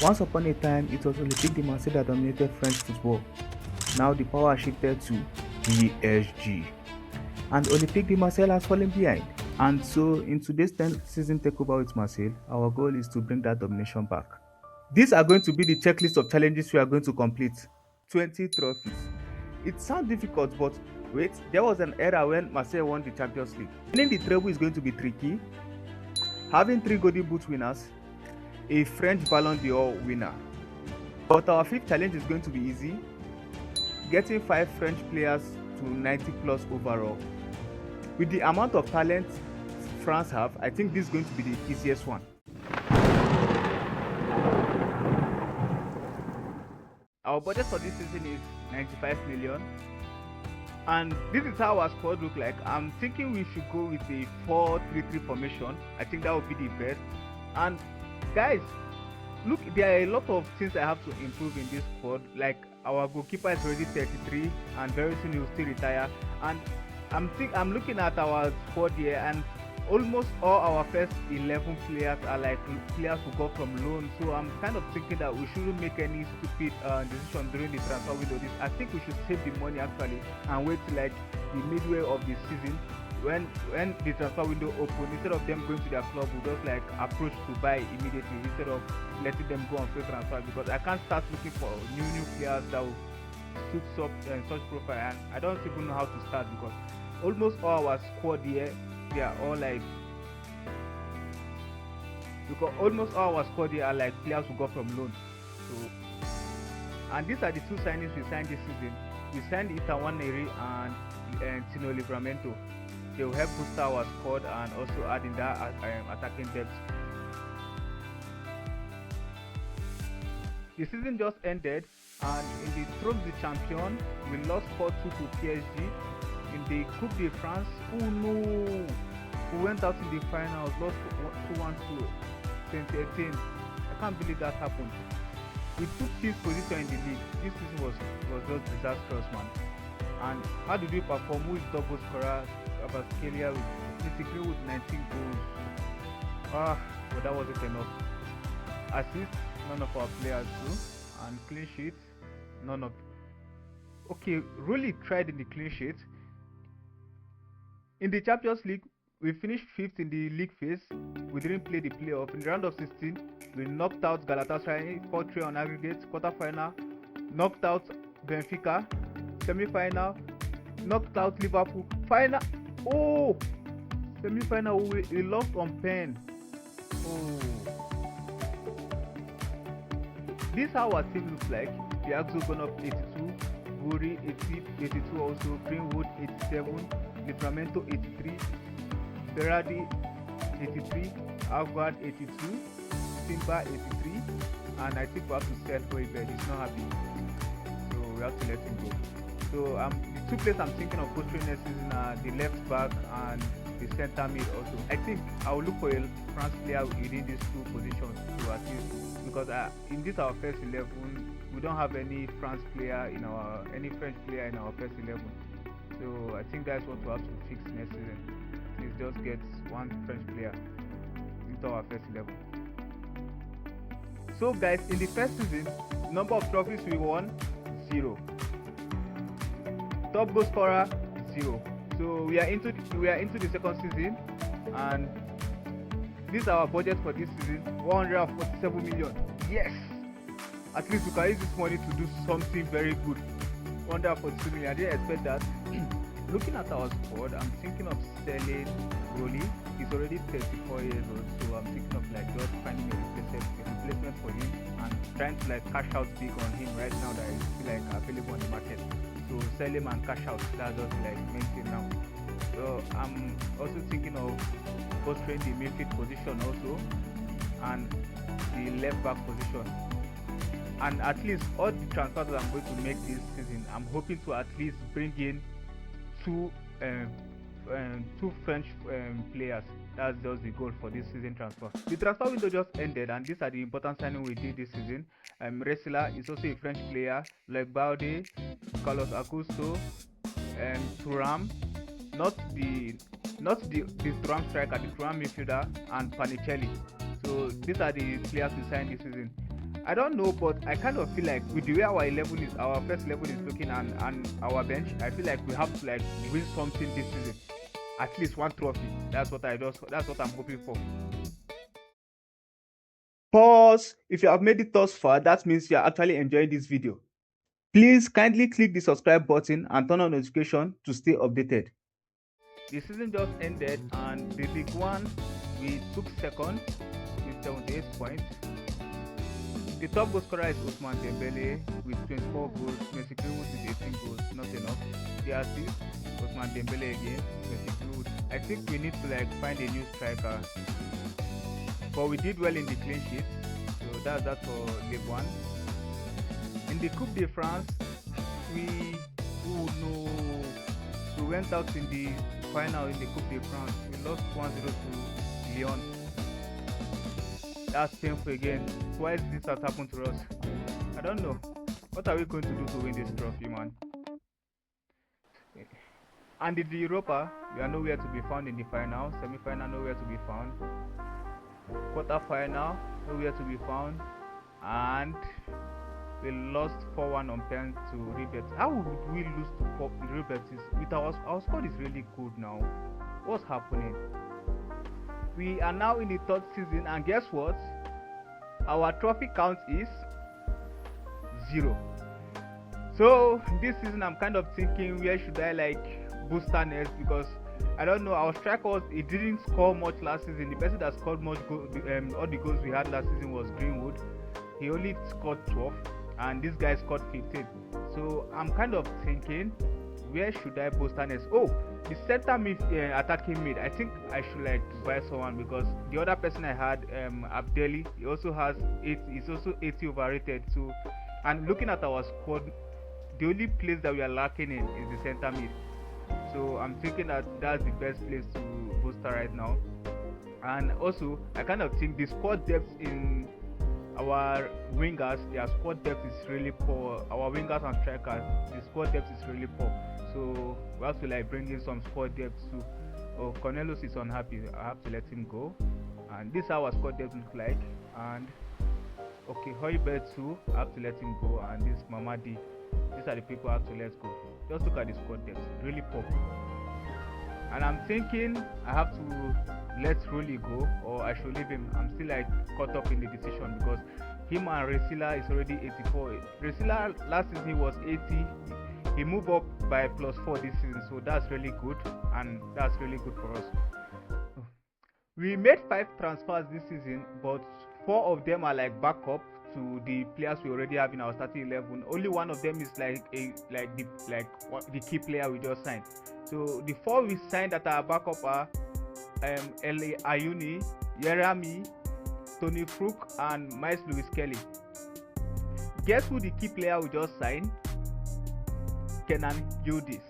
Once upon a time, it was Olympique de Marseille that dominated French football. Now the power shifted to PSG, and Olympique de Marseille has fallen behind. And so, in today's 10th season takeover with Marseille, our goal is to bring that domination back. These are going to be the checklist of challenges we are going to complete. 20 trophies. It sounds difficult, but wait, there was an era when Marseille won the Champions League. Winning the treble is going to be tricky. Having 3 Golden Boot winners, a French Ballon d'Or winner. But our 5th challenge is going to be easy. Getting 5 French players to 90 plus overall. With the amount of talent France have, I think this is going to be the easiest one. Our budget for this season is 95 million. And this is how our squad look like. I'm thinking we should go with a 4-3-3 formation. I think that would be the best. And guys, look, there are a lot of things I have to improve in this squad. Like our goalkeeper is already 33 and very soon he will still retire. And I'm looking at our squad here, and almost all our first 11 players are like players who got from loan. So I'm kind of thinking that we shouldn't make any stupid decision during the transfer window. I think we should save the money actually and wait till like the midway of the season when the transfer window opens. Instead of them going to their club, we just like approach to buy immediately instead of letting them go on free transfer, because I can't start looking for new players that will suit such profile, and I don't even know how to start because almost all our squad here, they are all like, because almost all our squad here are like players who got from loan. So, and these are the 2 signings we signed this season. We signed Itawan Neri and Tino Livramento. They will help boost our squad and also add in that attacking depth. The season just ended, and in the Trophée de Champion, we lost 4-2 to PSG. In the Coupe de France, oh no, we went out in the finals, lost 2-1 to 2018. I can't believe that happened. We took 6th position in the league. This season was just disastrous, man. And how did we perform? Who is double scorer? Abascalia with 19 goals. But that wasn't enough. Assists, none of our players do, and clean sheet, none of. Okay, really tried in the clean sheet. In the Champions League, we finished 5th in the league phase. We didn't play the playoff. In the round of 16, we knocked out Galatasaray 4-3 on aggregate. Quarterfinal, knocked out Benfica. Semi-final, knocked out Liverpool. Final, oh! Semi-final, we lost on pen. Oh. This is how our team looks like. Diagso gone up 82, Guri 82 also, Greenwood 87, Livramento 83, Berardi 83, Alvard 82, Simba 83, and I think we have to sell for Ibed. He's not happy, so we have to let him go. So the 2 players I'm thinking of posting next season are the left back and the centre mid also. I think I will look for a France player within these 2 positions to at least, because in this our first 11, we don't have any French player in our first 11. So I think that's what we have to fix next season. Please just get 1 French player into our first 11. So guys, in the first season, number of trophies we won, 0. Top goal scorer, 0. So we are into the second season, and this is our budget for this season, 147 million. Yes! At least we can use this money to do something very good. 147 million. I didn't expect that. Looking at our squad, I'm thinking of selling Rolly. He's already 34 years old, so I'm thinking of like just finding a replacement for him and trying to like cash out big on him right now that he's still like available on the market. So sell him and cash out. That's just like main thing now. So I'm also thinking of bolstering the midfield position also and the left back position. And at least all the transfers that I'm going to make this season, I'm hoping to at least bring in 2 French players. That's just the goal for this season transfer. The transfer window just ended, and these are the important signings we did this season. Resila is also a French player, like Baude, Carlos Acusto, and Thuram, not the Thuram striker, the Thuram midfielder, and Panicelli. So these are the players we signed this season. I don't know, but I kind of feel like with the way our 11 is, our first 11 is looking, and our bench, I feel like we have to like win something this season, at least one trophy. That's what I'm hoping for. Pause. If you have made it thus far, that means you are actually enjoying this video. Please kindly click the subscribe button and turn on notification to stay updated. The season just ended, and the League One, we took second with 78 points. The top goal scorer is Ousmane Dembele with 24 goals. Messi Greenwood with 18 goals, not enough. The assist, Ousmane Dembele again, Messi Greenwood. I think we need to like find a new striker. But we did well in the clean sheet, so that's for League One. In the Coupe de France, we went out in the final in the Coupe de France. We lost 1-0 to Lyon. That's painful again. Twice this has happened to us. I don't know. What are we going to do to win this trophy, man? And in the Europa, we are nowhere to be found in the final. Semi-final, nowhere to be found. Quarter-final, nowhere to be found. And we lost 4-1 on pen to Real Betis. How would we lose to Real Betis? With our squad is really good now. What's happening? We are now in the third season, and guess what? Our trophy count is 0. So this season I'm kind of thinking, where should I like boost our next, because I don't know, our striker he didn't score much last season. The person that scored much all the goals we had last season was Greenwood. He only scored 12, and this guy scored 15. So I'm kind of thinking, where should I boost our next? Oh, the center mid, attacking mid. I think I should like buy someone, because the other person I had, Abdeli, he also has 8. He's also 80 overrated. So, and looking at our squad, the only place that we are lacking in is the center mid. So I'm thinking that that's the best place to boost her right now. And also, I kind of think the squad depth in our wingers, their squad depth is really poor. Our wingers and strikers, the squad depth is really poor. So we have to like bring in some squad depth too. Oh, Cornelius is unhappy. I have to let him go. And this is how our squad depth looks like. And okay, Højbjerg too, I have to let him go. And this Mamadi, these are the people I have to let go. Just look at the squad depth, really poor. And I'm thinking I have to let Rolly go, or I should leave him. I'm still like caught up in the decision, because him and Resila is already 84. Resila last season he was 80. He moved up by +4 this season, so that's really good, and that's really good for us. We made 5 transfers this season, but 4 of them are like backup to the players we already have in our starting 11. Only one of them is like the key player we just signed. So the 4 we signed that are backup are L.A. Ayuni, Yerami, Tony Frook, and Miles Lewis Kelly. Guess who the key player we just signed? Kenan, Yıldız.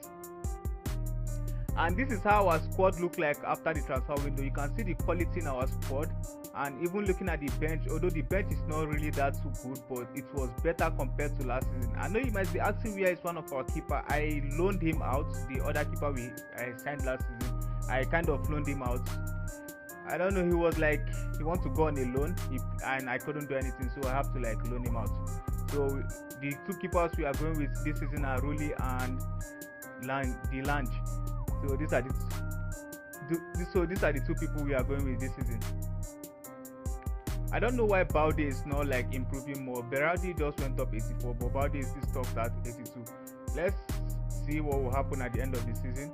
And this is how our squad look like after the transfer window. You can see the quality in our squad, and even looking at the bench, although the bench is not really that too good, but it was better compared to last season. I know you might be asking where is one of our keeper. I loaned him out. The other keeper I signed last season, I kind of loaned him out. I don't know, he was like he wants to go on a loan, and I couldn't do anything, so I have to like loan him out. So the 2 keepers we are going with this season are Rolly and Lange. So these are the 2 people we are going with this season. I don't know why Balde is not like improving more. Berardi just went up 84, but Balde is still stuck at 82. Let's see what will happen at the end of the season.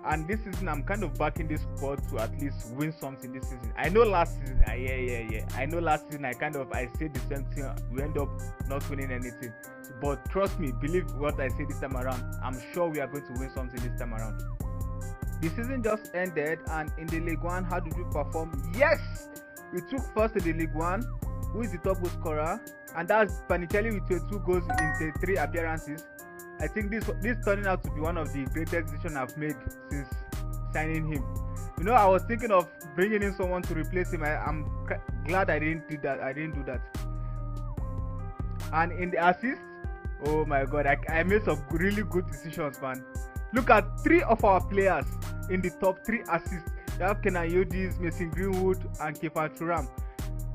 And this season, I'm kind of backing this squad to at least win something this season. I know last season, I know last season I said the same thing. We end up not winning anything. But trust me, believe what I say this time around. I'm sure we are going to win something this time around. The season just ended, and in the League One, how did we perform? Yes, we took first in the League One. Who is the top goal scorer? And that's Panicelli with 22 goals in 3 appearances. I think this turning out to be one of the greatest decisions I've made since signing him. You know, I was thinking of bringing in someone to replace him. I'm glad I didn't do that. And in the assists, oh my god, I made some really good decisions, man. Look at 3 of our players in the top 3 assists. They have Kenan, Yıldız, Messi Greenwood, and Khéphren Thuram.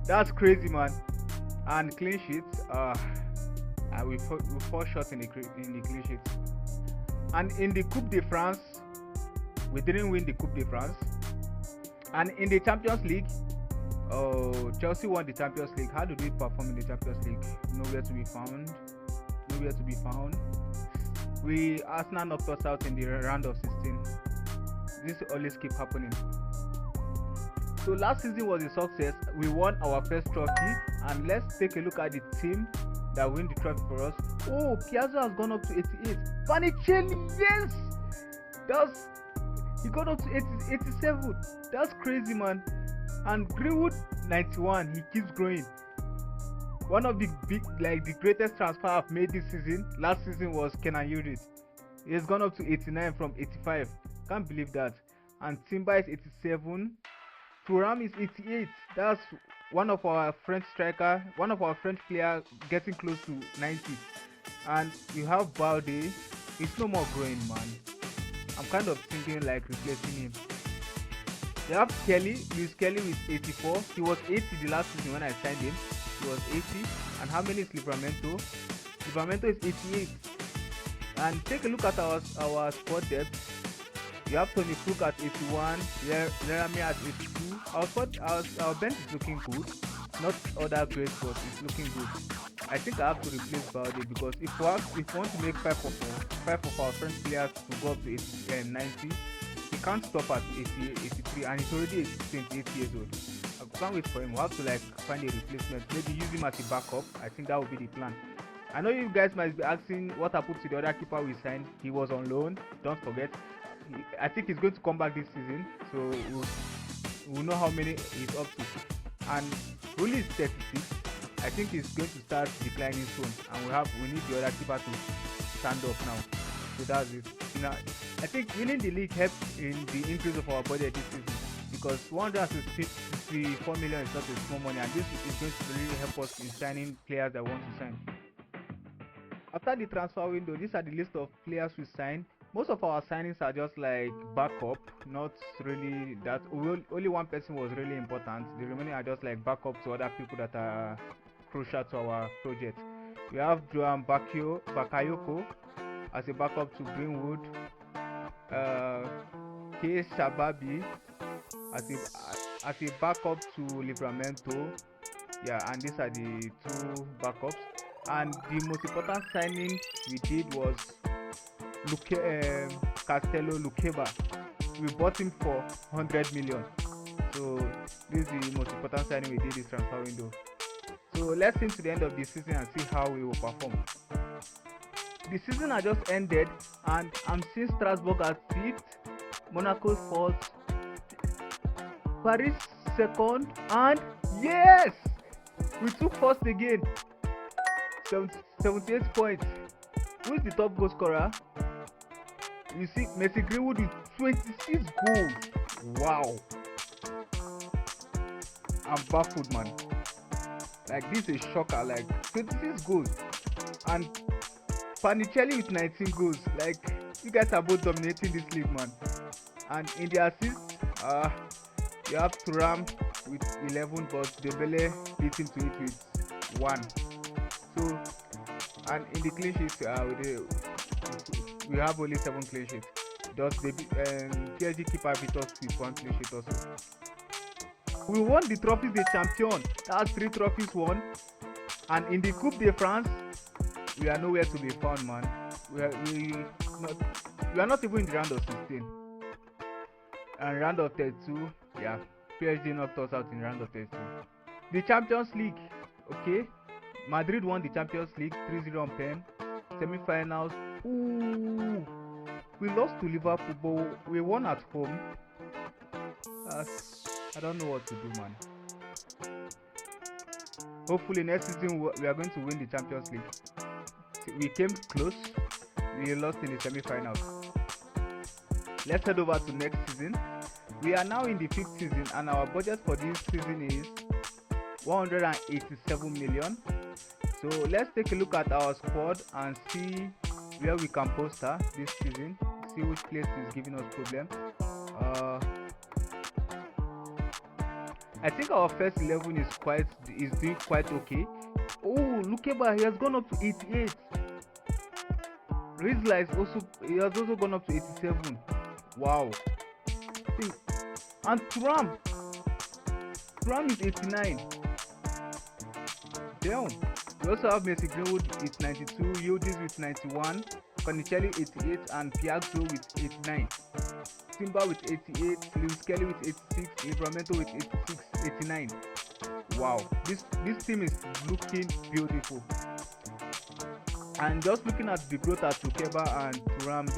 That's crazy, man. And clean sheets, we fall short in the clean sheets. And in the Coupe de France, we didn't win the Coupe de France. And in the Champions League, Chelsea won the Champions League. How did we perform in the Champions League? Nowhere to be found. Nowhere to be found. Arsenal knocked us out in the round of 16. This always keep happening. So last season was a success. We won our first trophy, and let's take a look at the team that win the trophy for us. Oh, Piazza has gone up to 88. Vanicelli, yes! He got up to 87. That's crazy, man. And Greenwood 91. He keeps growing. One of the the greatest transfer I've made this season. Last season was Kenan Yıldız. He has gone up to 89 from 85. Can't believe that. And Timber is 87. Thuram is 88. That's one of our French player getting close to 90. And you have Balde. It's no more growing, man. I'm kind of thinking like replacing him. You have Luis Kelly with 84. He was 80 the last season when I signed him. He was 80. And how many is Livramento? Livramento is 88. And take a look at our squad depth. You have Tony Cook at 81, Lerami at 82. Our bench is looking good. Not all that great, but it's looking good. I think I have to replace Balde because if we want to make 5 of our French players to go up to 90, he can't stop at 83, and he's already 28 years old. I can't wait for him. We have to find a replacement. Maybe use him as a backup. I think that would be the plan. I know you guys might be asking what happened to the other keeper we signed. He was on loan. Don't forget. I think he's going to come back this season, so we'll know how many he's up to. And Rulli is 36. I think he's going to start declining soon, and we need the other keeper to stand up now. So that's it. I think winning the league helped in the increase of our budget this season, because 164 million is not a small money, and this is going to really help us in signing players that want to sign. After the transfer window, these are the list of players we signed. Most of our signings are just like backup, not really that. Only one person was really important. The remaining are just like backup to other people that are crucial to our project. We have Joan Bakayoko as a backup to Greenwood. K. Shababi as a backup to Livramento. Yeah, and these are the 2 backups. And the most important signing we did was Castello Lukeba. We bought him for 100 million. So this is the most important signing we did this transfer window. So let's see to the end of the season and see how we will perform. The season has just ended, and I'm seeing Strasbourg at 5th, Monaco 4th, Paris 2nd, and yes, we took 1st again. 78 points. Who is the top goal scorer? You see Messi Greenwood with 26 goals. Wow. I'm baffled, man. This is a shocker. 26 goals. And Panicelli with 19 goals. You guys are both dominating this league, man. And in the assists, you have Thuram with 11, but Dembele beat him to it with 1. So, and in the clean sheets, we have only 7 clean sheets. Just the PSG keeper beat us with 1 clean sheet also. We won the trophies de champion. That's 3 trophies won. And in the Coupe de France, we are nowhere to be found, man. We are not even in the round of 16. And round of 32, yeah, PSG knocked us out in round of 32. The Champions League, okay. Madrid won the Champions League 3-0 on pen. Semi-finals. Ooh, we lost to Liverpool, but we won at home. I don't know what to do, man. Hopefully next season we are going to win the Champions League. We came close. We lost in the semi-finals. Let's head over to next season. We are now in the 5th season, and our budget for this season is 187 million. So let's take a look at our squad and see where we can poster this season. See which place is giving us problem. I think our first 11 is doing quite okay. Oh, Lukeba, he has gone up to 88. Rizla is also, he has also gone up to 87. Wow. And Thuram is 89. Damn. We also have Messi Greenwood with 92, Yıldız with 91, Konicelli 88, and Piazzo with 89. Timber with 88, Lewis Kelly with 86, Livramento with 86, 89. Wow, this team is looking beautiful. And just looking at the growth at Lukeba and Thuram,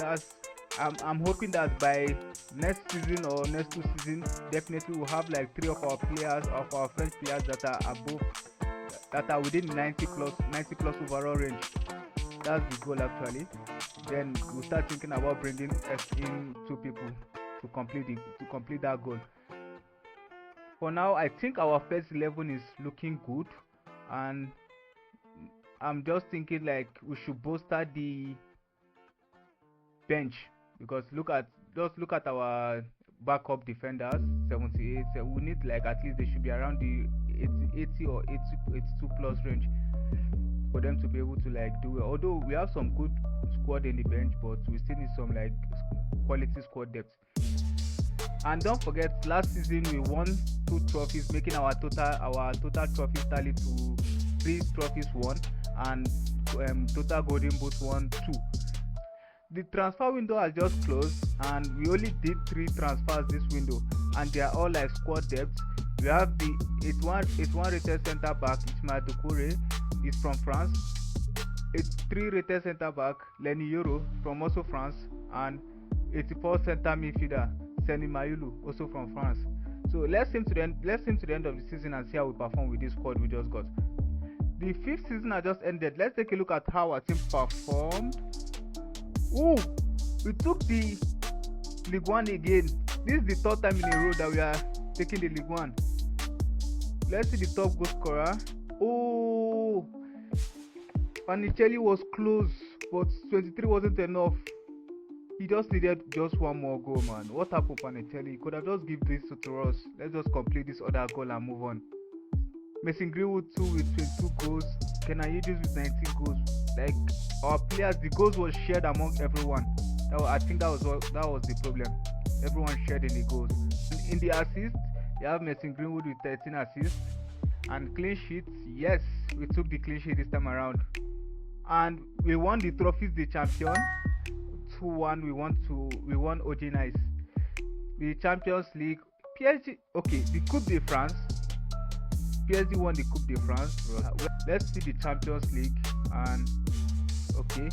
I'm hoping that by next season or next 2 seasons, definitely we'll have like 3 of our players, of our French players that are above, that are within 90 plus overall range. That's the goal actually. Then we'll start thinking about bringing in 2 people to complete that goal. For now, I think our first 11 is looking good, and I'm just thinking like we should bolster the bench, because look at our backup defenders, 78. So we need like at least they should be around the 80 or 82 plus range for them to be able to like do it. Although we have some good squad in the bench, but we still need some like quality squad depth. And don't forget, last season we won 2 trophies, making our total trophy tally to 3 trophies won, and total golden boot won 2. The transfer window has just closed, and we only did 3 transfers this window, and they are all like squad depth. We have the 81 rated centre back Ismail Doucouré, is from France. 83 rated centre back Lenny Yoro, from also France, and 84 centre midfielder Seni Mayulu, also from France. So let's see to the end of the season and see how we perform with this squad we just got. The 5th season has just ended. Let's take a look at how our team performed. Oh, we took the Ligue 1 again. This is the 3rd time in a row that we are taking the Ligue 1. Let's see the top goal scorer. Oh, Konicelli was close, but 23 wasn't enough. He just needed just 1 more goal, man. What happened, Konicelli? He could have just given this to us. Let's just complete this other goal and move on. Messi Greenwood 2 with 22 goals. Kenan Yıldız with 19 goals. Like our players, the goals was shared among everyone. I think that was the problem. Everyone shared in the goals. In the assists, you have Messi Greenwood with 13 assists, and clean sheets. Yes, we took the clean sheet this time around, and we won the trophies. The champion 2-1. We won OG Nice. The Champions League, PSG. Okay, the Coupe de France. PSG won the Coupe de France. Let's see the Champions League, and okay,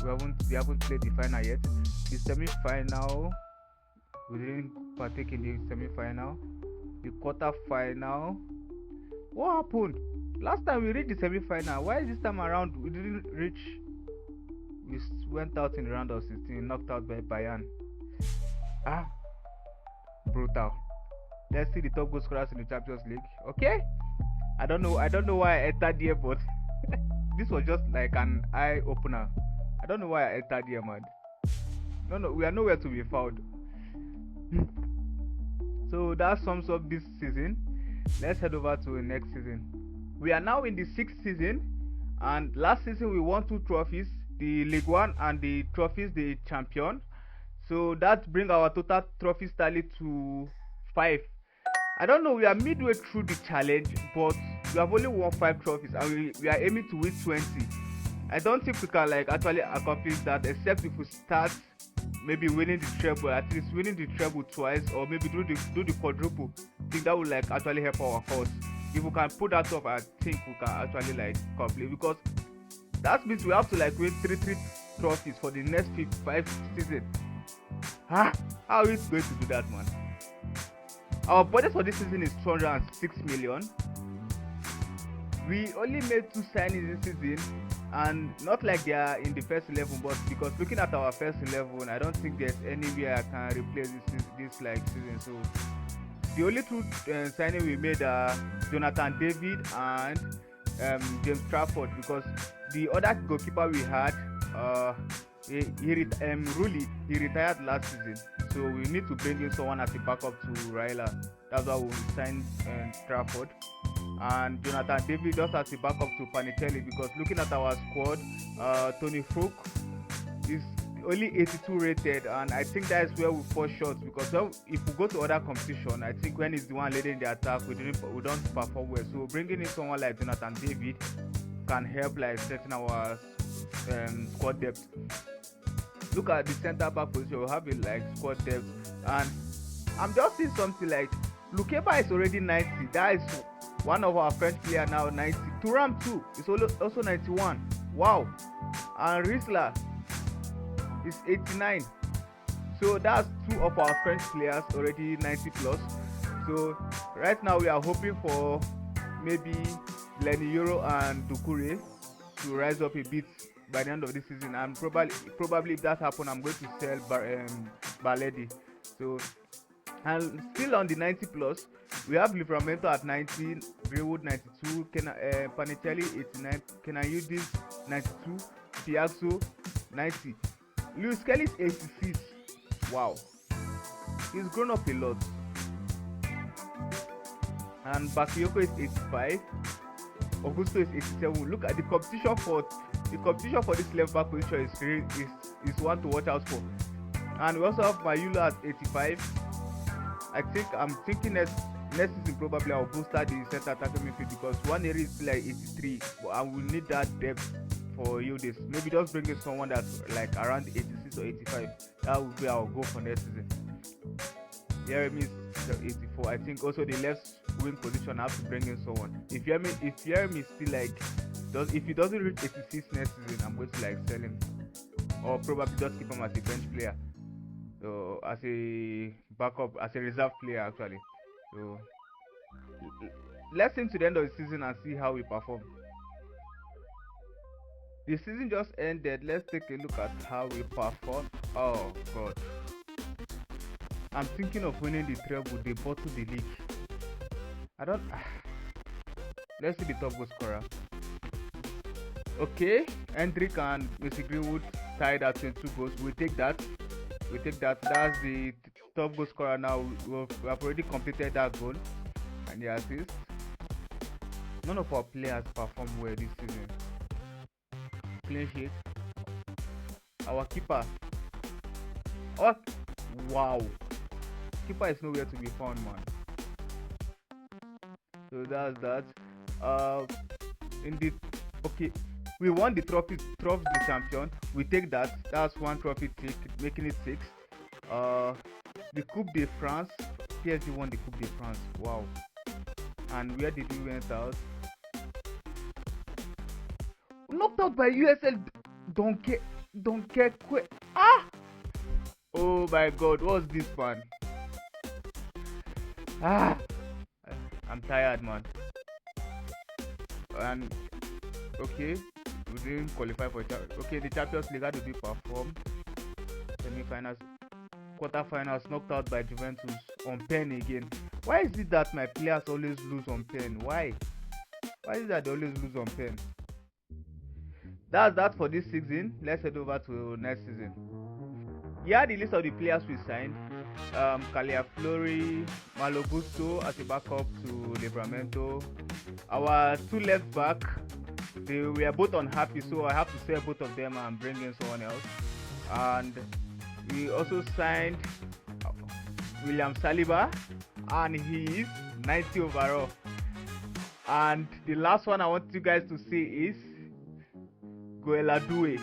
we haven't played the final yet. The semi-final, we didn't partake in the semi-final. The quarter-final. What happened? Last time we reached the semi-final. Why this time around we didn't reach? We went out in the round of 16, knocked out by Bayern. Brutal. Let's see the top goal scorers in the Champions League. Okay, I don't know why I entered here, but this was just like an eye opener. I don't know why I entered here, man. No, we are nowhere to be found. So that sums up this season. Let's head over to the next season. We are now in the 6th season, and last season we won 2 trophies, the Ligue 1 and the trophies the champion. So that brings our total trophies tally to 5. I don't know, we are midway through the challenge, but we have only won 5 trophies, and we are aiming to win 20. I don't think we can like actually accomplish that, except if we start maybe winning the treble, at least winning the treble twice, or maybe do the quadruple. I think that would like actually help our cause. If we can put that off, I think we can actually like complete, because that means we have to like win 3 trophies for the next 5 seasons. How are we going to do that, man? Our budget for this season is 206 million. We only made 2 signings this season, and not like they are in the first 11, but because looking at our first 11, I don't think there's anywhere I can replace this like season. So the only 2 signings we made are Jonathan David and James Trafford, because the other goalkeeper we had, Rulli, he retired last season. So we need to bring in someone as a backup to Raila. That's why we signed Trafford. and Jonathan David just as a backup to Panitelli, because looking at our squad, Tony Frook is only 82 rated, and I think that is where we fall short, because if we go to other competition, I think when he's the one leading the attack, we don't perform well. So bringing in someone like Jonathan David can help like setting our squad depth. Look at the center back position, we have it like squad depth, and I'm just seeing something like Lukeba is already 90. That is one of our French player now 90. Thuram too is also 91. Wow. And Risla is 89. So that's two of our French players already 90 plus. So right now we are hoping for maybe Lenny Euro and Doucouré to rise up a bit by the end of this season, and probably if that happens, I'm going to sell Baledi. So, and still on the 90 plus, we have Livramento at 90, Greenwood 92, Panitelli 89, Kenan Yıldız 92, Piazzo 90, Lewis Kelly is 86. Wow, he's grown up a lot. And Bakayoko is 85, Augusto is 87. Look at the competition for this left back position is one to watch out for. And we also have Mayula at 85. I'm thinking next season probably I'll boost the center attacking midfield, because one area is like 83, but I will need that depth for Yıldız. Maybe just bring in someone that's like around 86 or 85. That will be our goal for next season. Jeremy is 84. I think also the left wing position I have to bring in someone. If Jeremy is still like if he doesn't reach 86 next season, I'm going to like sell him, or probably just keep him as a bench player, so as a backup, as a reserve player actually. So let's see to the end of the season and see how we perform. The season just ended. Let's take a look at how we perform. Oh god, I'm thinking of winning the treble. They bottle the league. Let's see the top goal scorer. Okay, Hendrick and Mr. Greenwood tied at 22 goals. We take that. That's the top goal scorer now. We have already completed that goal and the assist. None of our players performed well this season. Clean sheet. Our keeper. Wow. Keeper is nowhere to be found, man. So that's that. Okay. We won the trophy the champion. We take that. That's one trophy tick, making it 6. The Coupe de France. PSG won the Coupe de France. Wow. And where did we went out? Knocked out by USL. Don't care. Ah! Oh my God, what's this, man? Ah! I'm tired, man. And okay. We didn't qualify for the Champions League had to be performed. Semi-finals, quarter-finals, knocked out by Juventus on pen again. Why is it that my players always lose on pen? Why is it that they always lose on pen? That's that for this season. Let's head over to next season. Here the list of the players we signed. Caliaflori, Malo Gusto as a backup to Livramento. Our two left back. They were both unhappy, so I have to sell both of them and bring in someone else. And we also signed William Saliba, and he is 90 overall. And the last one I want you guys to see is Doué.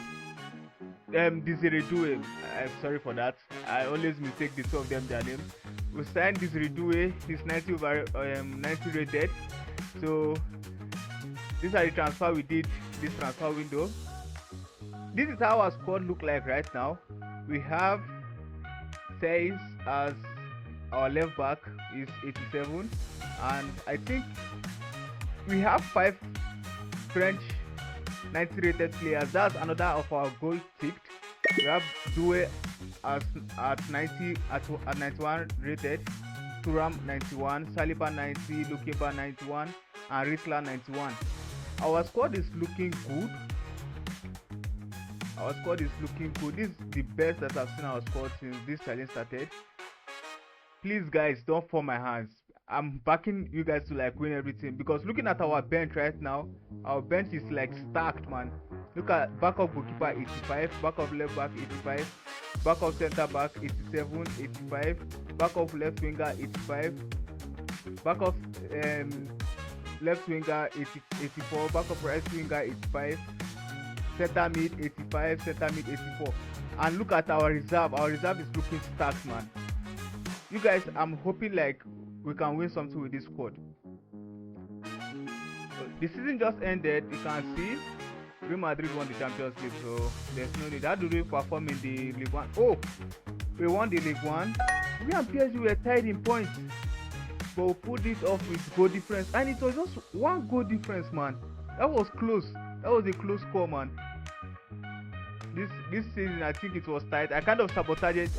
Désiré Doué. I'm sorry for that. I always mistake the two of them their names. We signed Désiré Doué. He's 90 rated. So these are the transfer we did this transfer window. This is how our squad look like right now. We have Says as our left back is 87, and I think we have 5 French 90 rated players. That's another of our goal ticked. We have Doué at 91 rated, Thuram 91, Saliba 90, Lukeba 91, and Risla 91. Our squad is looking good. This is the best that I've seen our squad since this challenge started. Please guys, don't fall my hands. I'm backing you guys to like win everything, because looking at our bench right now, our bench is like stacked, man. Look at backup goalkeeper 85, backup left back 85, backup center back 87, 85, backup left winger 85, backup left winger 84, backup right winger 85, center mid 85, center mid 84. And look at our reserve. Our reserve is looking stacked, man. You guys, I'm hoping like we can win something with this squad. The season just ended. You can see Real Madrid won the Champions League, so there's no need. How do we perform in the League One? Oh, we won the League One. We and PSG were tied in points, but we put this off with goal difference, and it was just one goal difference, man. That was close. That was a close score, man. This season, I think it was tight. I kind of sabotaged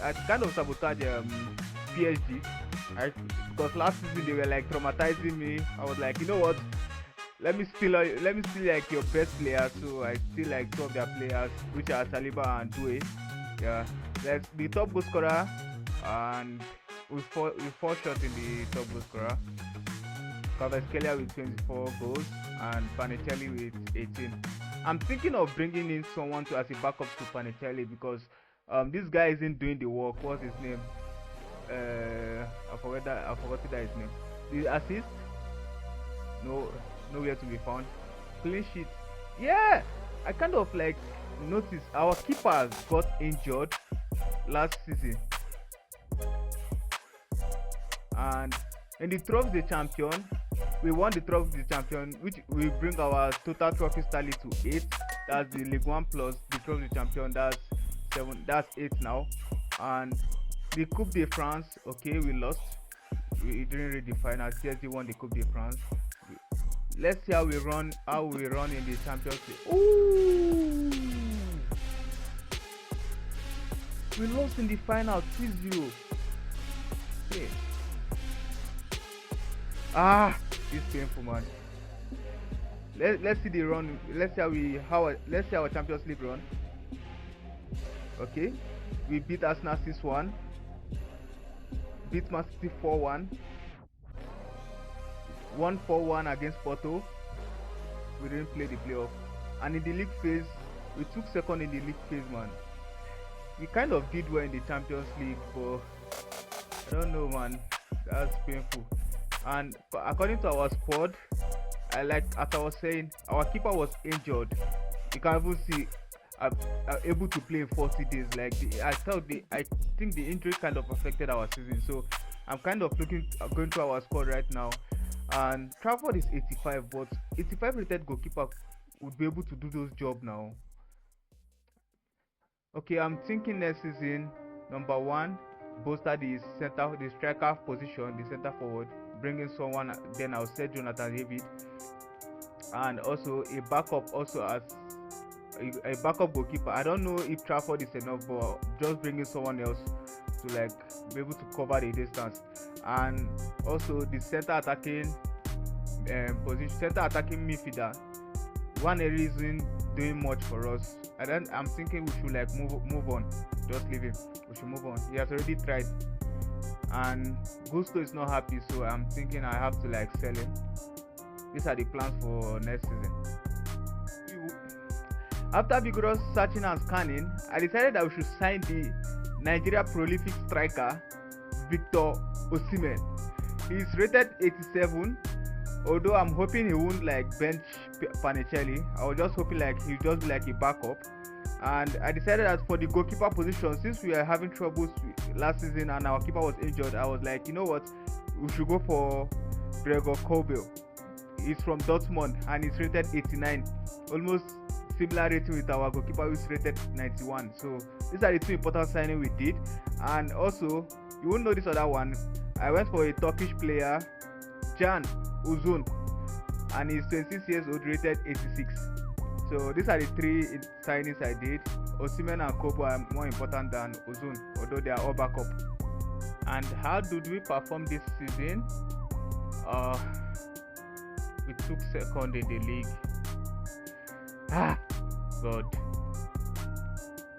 PSG, right? Because last season they were like traumatizing me. I was like, you know what? Let me steal like your best players. So I steal like two of their players, which are Saliba and Doué. Yeah, that's the top goal scorer, and we fall short in the top goal scorer. Kvaratskhelia with 24 goals and Panicelli with 18. I'm thinking of bringing in someone as a backup to Panicelli, because this guy isn't doing the work. What's his name? I forgot his name. The assist? No, nowhere to be found. Clean sheet. Yeah, I kind of like noticed our keepers got injured last season, and in the Trophy the Champion, we won the Trophy the Champion, which will bring our total trophy tally to 8. That's the League One plus the Trophy the Champion. That's 7. That's 8 now. And the Coupe de France, okay, we lost. We didn't reach the final. PSG won the Coupe de France. Let's see how we run in the Champions League. Ooh, we lost in the final 3-0. Okay. It's painful, man. Let's see the run. Let's see our Champions League run. Okay, we beat Arsenal 6-1. Beat Man City 4-1. Won 4-1 against Porto. We didn't play the playoff. And in the league phase, we took second in the league phase, man. We kind of did well in the Champions League, but I don't know, man. That's painful. And according to our squad, as I was saying, our keeper was injured. You can even see able to play in 40 days. I think the injury kind of affected our season. So I'm kind of going to our squad right now. And Trafford is 85, but 85 rated goalkeeper would be able to do those jobs now. Okay, I'm thinking next season, number 1, bolster the striker position, the center forward, bringing someone. Then I'll set Jonathan David, and also a backup, also as a backup goalkeeper. I don't know if Trafford is enough, but just bringing someone else to like be able to cover the distance. And also the center attacking midfielder. One area isn't doing much for us, and then I'm thinking we should like move on. Just leave him. We should move on. He has already tried, and Gusto is not happy, so I'm thinking I have to like sell him. These are the plans for next season. After vigorous searching and scanning, I decided that we should sign the Nigeria prolific striker Victor Osimhen. He is rated 87, although I'm hoping he won't like bench Panicelli. I was just hoping like he'll just be like a backup. And I decided that for the goalkeeper position, since we are having troubles last season and our keeper was injured, I was like, you know what, we should go for Gregor Kobel. He's from Dortmund and he's rated 89, almost similar rating with our goalkeeper who's rated 91. So these are the two important signings we did. And also, you won't know this other one. I went for a Turkish player, Can Uzun, and he's 26 years old, rated 86. So these are the 3 signings I did. Osimhen and Kobo are more important than Uzun, although they are all backup. And how did we perform this season? We took second in the league. God.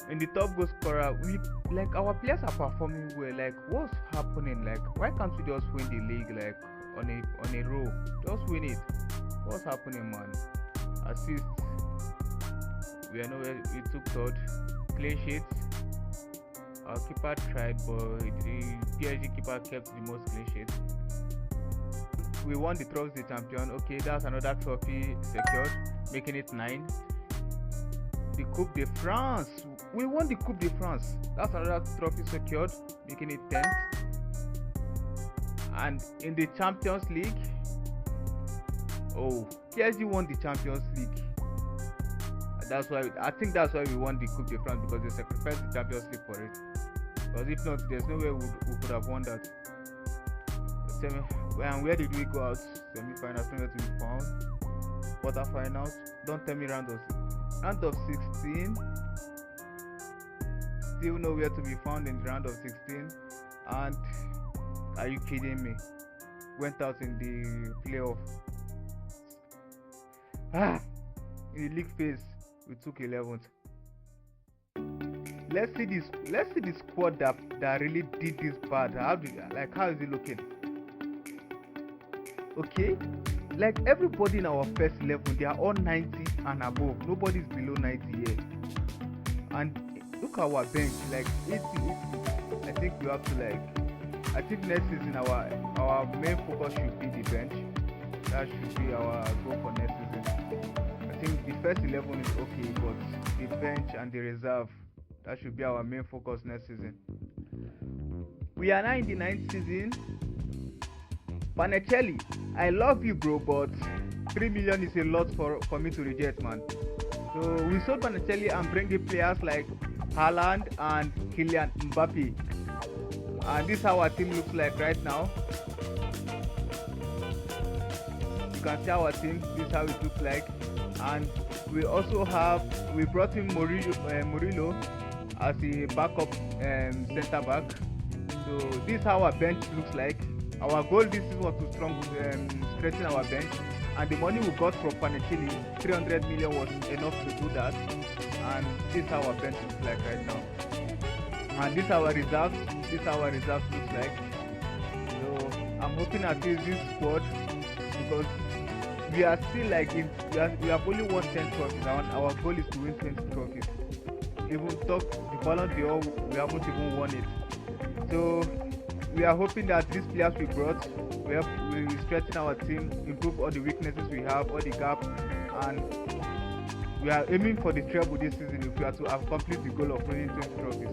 In the top goal scorer, our players are performing well. Like, what's happening? Like, why can't we just win the league? Like, on a row. Just win it. What's happening, man? Assist. We are nowhere. We took third. Clean sheets. Our keeper tried, but the PSG keeper kept the most clean sheets. We won the trophy champion. Okay, that's another trophy secured, making it 9. The Coupe de France. We won the Coupe de France. That's another trophy secured, making it 10th. And in the Champions League, PSG won the Champions League. That's why I think that's why we won the Coupe de France, because they sacrificed the Champions League for it. Because if not, there's no way we could have won that. And where did we go out? Semi-finals, nowhere to be found. Quarterfinals. Don't tell me round of 16. Still nowhere to be found in the round of 16. And are you kidding me? Went out in the playoff. In the league phase, we took 11th. Let's see the squad that really did this bad. How is it looking? Okay, like everybody in our first 11, they are all 90 and above. Nobody's below 90 yet. And look at our bench, like 80. I think we have to I think next season our main focus should be the bench. That should be our goal for next season. I think the first 11 is okay, but the bench and the reserve, that should be our main focus next season. We are now in the 9th season. Panecelli, I love you, bro, but 3 million is a lot for me to reject, man. So we sold Panecelli and bring in players like Haaland and Kylian Mbappe. And this is how our team looks like right now. You can see our team. This is how it looks like. And we also we brought in Murillo as a backup center back. So this is how our bench looks like. Our goal this season was to strengthen our bench, and the money we got from Panecelli, 300 million, was enough to do that. And this is how our bench looks like right now. And this is our reserves. This is how our reserves looks like. So I'm hoping at least this squad, because we are still we have only won 10 trophies, and our goal is to win 20 trophies. Even the Ballon d'Or, we haven't even won it. So we are hoping that these players we brought will strengthen our team, improve all the weaknesses we have, all the gaps, and we are aiming for the treble this season if we are to accomplish the goal of winning 20 trophies.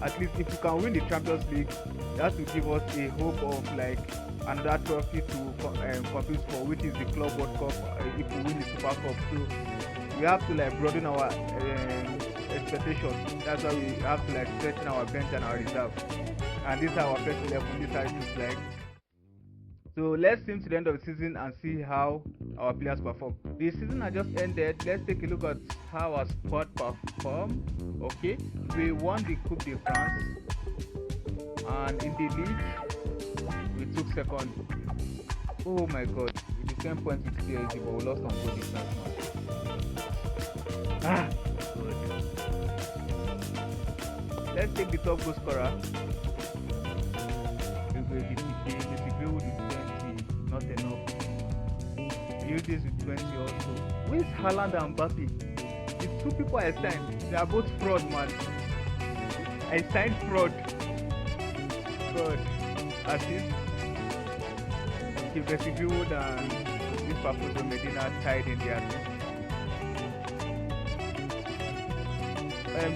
At least if we can win the Champions League, that will give us a hope of another trophy to compete for, which is the Club World Cup if we win the Super Cup. So we have to broaden our expectations. That's why we have to strengthen our bench and our reserve. And this is our first 11. This is how it looks like. So let's see to the end of the season and see how our players perform. The season has just ended. Let's take a look at how our squad performed. Okay, we won the Coupe de France, and in the league we took second. Oh my God, with the same points with PSG, but we lost on goal difference. Good. Let's take the top goal scorer. Désiré with 20, not enough. Yıldız with 20 also. Where's Haaland and Mbappe? The two people I signed, they are both fraud, man. I signed fraud. Assist. Okay, Désiré and this Papudo Medina tied in the assist.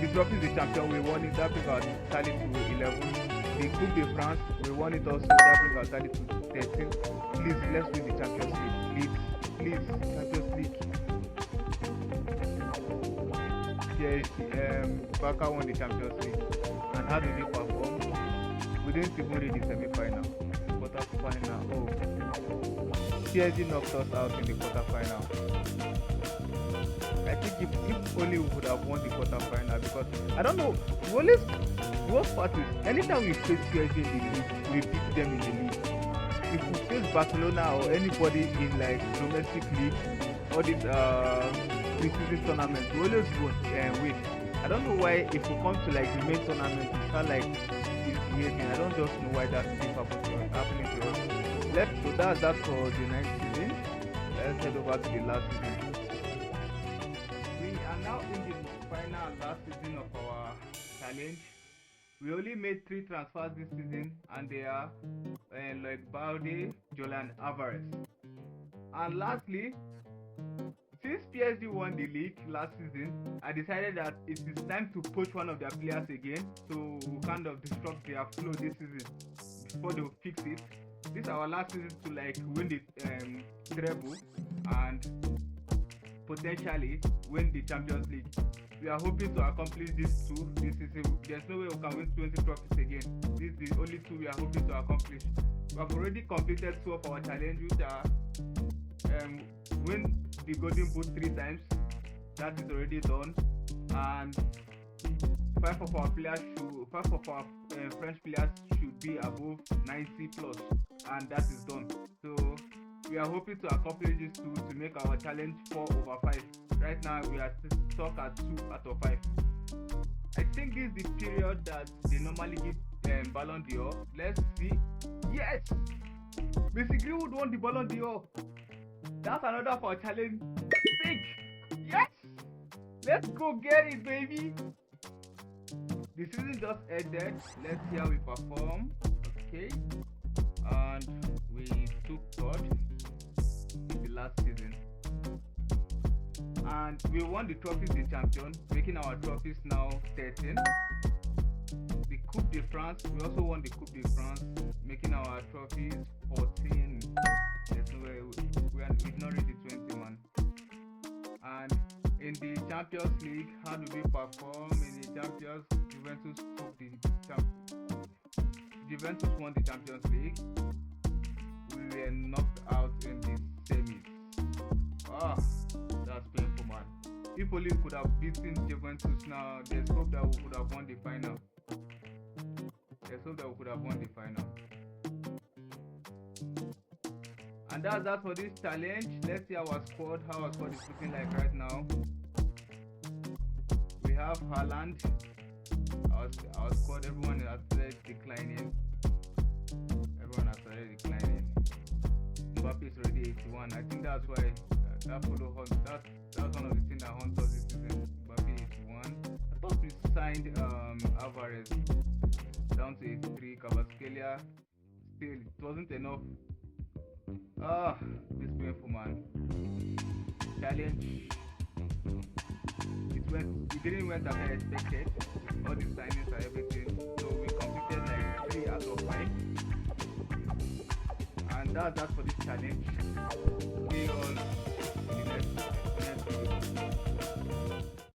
The trophy is the champion. We won it. That brings our tally to 11. The Coupe de France, we won it also. That brings our tally to 13. Please, let's win the Champions League. Please, Champions League. Barca won the Champions League. And how did they perform? We didn't even reach the semi-final. Quarter-final. Oh. PSG knocked us out in the quarter-final. I think if only we would have won the quarter-final, because I don't know, the worst part is anytime we face PSG in the league, we beat them in the league. If we face Barcelona or anybody in domestic league, all these pre-season tournaments, we always win. I don't know why if we come to the main tournament, it's not behaving. I don't just know why that keeps happening to us. So that's that for the next season. Let's head over to the last season. We are now in the final and last season of our challenge. We only made 3 transfers this season, and they are like Balde, Jola, and Alvarez. And lastly, since PSG won the league last season, I decided that it is time to poach one of their players again to kind of disrupt their flow this season before they fix it. This is our last season to like win the treble and potentially win the Champions League. We are hoping to accomplish this too. This is there's no way we can win 20 trophies again. This is the only 2 we are hoping to accomplish. We have already completed 2 of our challenges, which are win the Golden Boot 3 times. That is already done, and 5 of our French players should be above 90 plus, and that is done. So we are hoping to accomplish this too to make our challenge 4/5. Right now we are stuck at 2 out of 5. I think this is the period that they normally give Ballon d'Or. Let's see. Yes, Messi Greenwood won the Ballon d'Or. That's another for challenge 6. Yes, let's go get it, baby. The season just ended. Let's see how we perform. Okay, and we took 3rd in the last season, and we won the trophies, the champion, making our trophies now 13. The Coupe de France, we also won the Coupe de France, making our trophies 14. There's no way we've not reached the 20, man. And in the Champions League, how do we perform in the Champions? Juventus won the Champions League. We were knocked out in the semis. That's painful, man. If only we could have beaten Juventus now, there's hope that we could have won the final. And that's that for this challenge. Let's see how our squad is looking like right now. We have Haaland. Our squad, everyone has started declining. Mbappe is already 81. I think that's why that's one of the things that haunts us this season. Mbappe 81. I thought we signed Alvarez down to 83. Cavaskelia, still it wasn't enough. This painful, man. Challenge. It didn't went as I expected. All the signings and everything. So we completed like 3 out of 5. And that's that for this challenge. See you all in the next video.